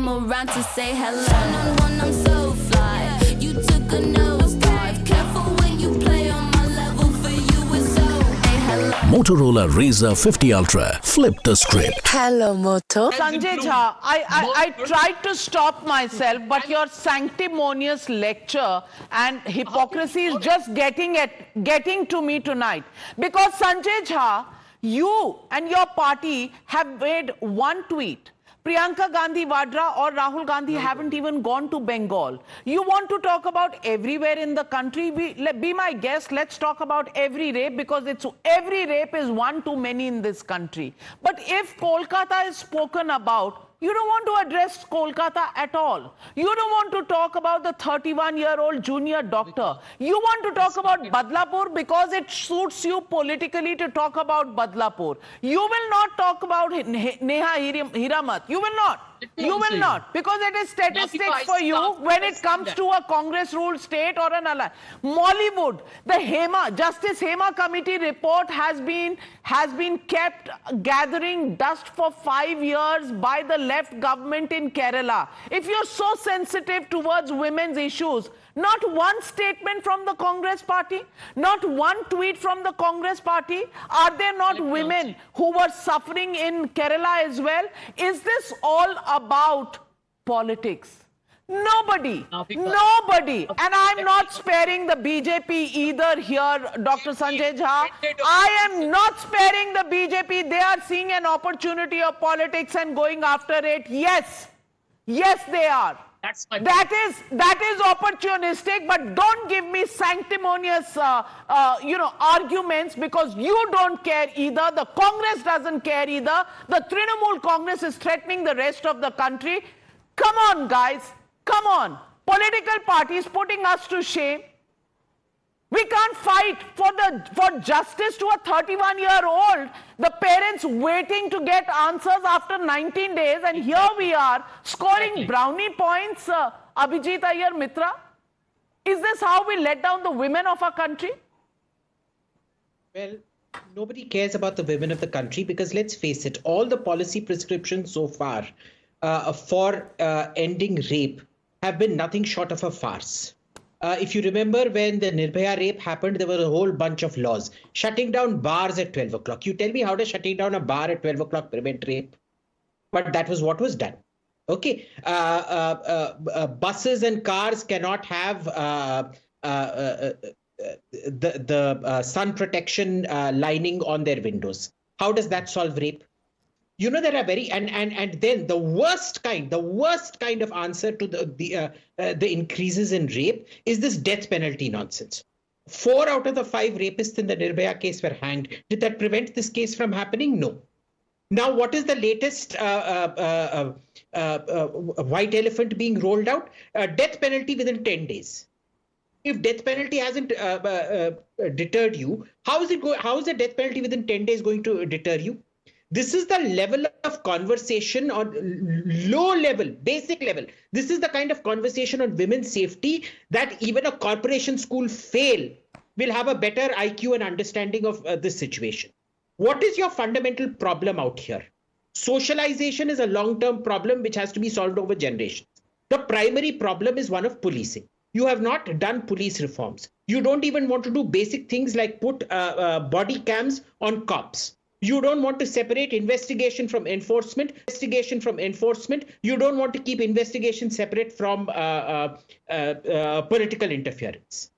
came around to say hello. One-on-one, I'm so fly. You took a nosedive. Careful when you play on my level. For you, it's so. Hey, hello. Motorola Razr 50 Ultra. Flip the script. Hello, Moto. Sanjay Jha, I tried to stop myself, but your sanctimonious lecture and hypocrisy is just getting to me tonight. Because Sanjay Jha, you and your party have made one tweet. Priyanka Gandhi Vadra or Rahul Gandhi haven't even gone to Bengal. You want to talk about everywhere in the country? Be my guest. Let's talk about every rape, because every rape is one too many in this country. But if Kolkata is spoken about, you don't want to address Kolkata at all. You don't want to talk about the 31-year-old junior doctor. You want to talk about Badlapur because it suits you politically to talk about Badlapur. You will not talk about Neha Hiramat. You will not. You will not, because it is statistics for you when it comes to a Congress-ruled state or an ally. Mollywood, the Justice Hema Committee report has been kept gathering dust for 5 years by the left government in Kerala. If you're so sensitive towards women's issues, not one statement from the Congress party, not one tweet from the Congress party. Are there not women who were suffering in Kerala as well? Is this all about politics? Nobody. And I'm not sparing the BJP either here, Dr. Sanjay Jha. I am not sparing the BJP. They are seeing an opportunity of politics and going after it. Yes, they are. That is opportunistic, but don't give me sanctimonious, arguments, because you don't care either. The Congress doesn't care either. The Trinamool Congress is threatening the rest of the country. Come on, guys. Come on. Political parties putting us to shame. We can't fight for justice to a 31-year-old. The parents waiting to get answers after 19 days, and here we are scoring brownie points. Abhijeet Iyer Mitra, is this how we let down the women of our country? Well, nobody cares about the women of the country, because let's face it, all the policy prescriptions so far for ending rape have been nothing short of a farce. If you remember, when the Nirbhaya rape happened, there were a whole bunch of laws. Shutting down bars at 12 o'clock. You tell me, how does shutting down a bar at 12 o'clock prevent rape? But that was what was done. Okay. Buses and cars cannot have the sun protection lining on their windows. How does that solve rape? You know, there are and then the worst kind of answer to the increases in rape is this death penalty nonsense. 4 out of the 5 rapists in the Nirbhaya case were hanged. Did that prevent this case from happening? No. Now, what is the latest white elephant being rolled out? Death penalty within 10 days. If death penalty hasn't deterred you, how is the death penalty within 10 days going to deter you? This is the level of conversation on low level, basic level. This is the kind of conversation on women's safety that even a corporation school fail will have a better IQ and understanding of this situation. What is your fundamental problem out here? Socialization is a long-term problem which has to be solved over generations. The primary problem is one of policing. You have not done police reforms. You don't even want to do basic things like put body cams on cops. You don't want to separate investigation from enforcement. You don't want to keep investigation separate from political interference.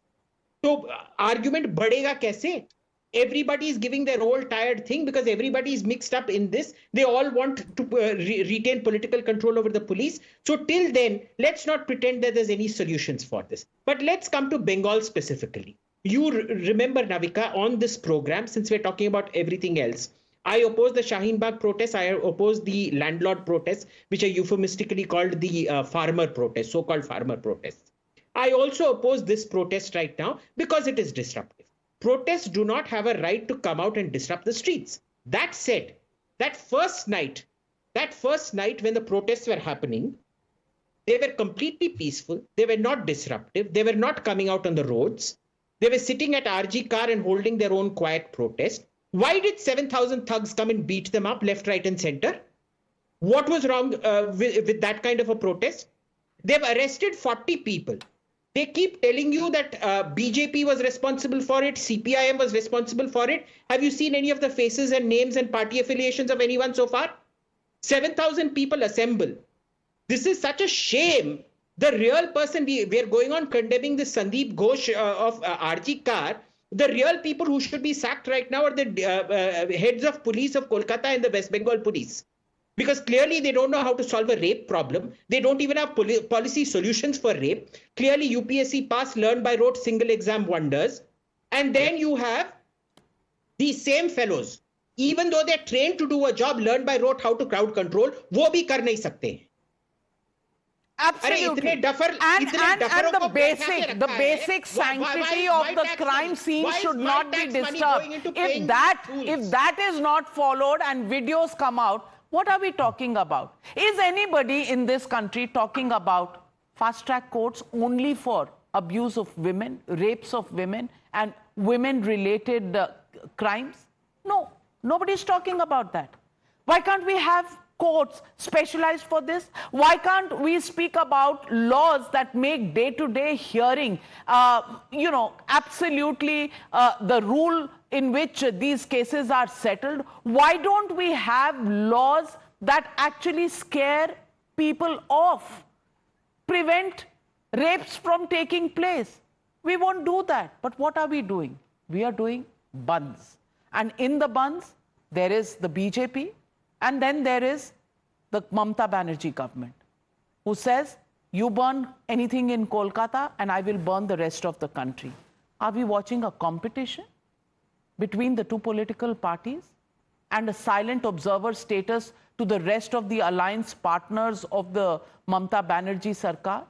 So argument badega kaise? Everybody is giving their old tired thing because everybody is mixed up in this. They all want to retain political control over the police. So till then, let's not pretend that there's any solutions for this. But let's come to Bengal specifically. You remember, Navika, on this program, since we're talking about everything else, I oppose the Shaheen Bagh protests. I oppose the landlord protests, which are euphemistically called the farmer protests, so-called farmer protests. I also oppose this protest right now because it is disruptive. Protests do not have a right to come out and disrupt the streets. That said, that first night when the protests were happening, they were completely peaceful. They were not disruptive. They were not coming out on the roads. They were sitting at RG car and holding their own quiet protest. Why did 7,000 thugs come and beat them up left, right, and center? What was wrong with that kind of a protest? They've arrested 40 people. They keep telling you that BJP was responsible for it, CPIM was responsible for it. Have you seen any of the faces and names and party affiliations of anyone so far? 7,000 people assemble. This is such a shame. The real person, we are going on condemning the Sandeep Ghosh of RG Kar. The real people who should be sacked right now are the heads of police of Kolkata and the West Bengal police. Because clearly they don't know how to solve a rape problem. They don't even have policy solutions for rape. Clearly UPSC pass, learn by rote, single exam wonders. And then you have these same fellows, even though they're trained to do a job, learn by rote how to crowd control, wo bhi kar nahi sakte. Absolutely. And the basic sanctity of the crime scene should not be disturbed. If that is not followed and videos come out, what are we talking about? Is anybody in this country talking about fast-track courts only for abuse of women, rapes of women, and women-related crimes? No, nobody's talking about that. Why can't we have courts specialized for this? Why can't we speak about laws that make day-to-day hearing, absolutely the rule in which these cases are settled? Why don't we have laws that actually scare people off, prevent rapes from taking place? We won't do that. But what are we doing? We are doing bandhs. And in the bandhs, there is the BJP, and then there is the Mamata Banerjee government, who says, you burn anything in Kolkata and I will burn the rest of the country. Are we watching a competition between the two political parties and a silent observer status to the rest of the alliance partners of the Mamata Banerjee Sarkar?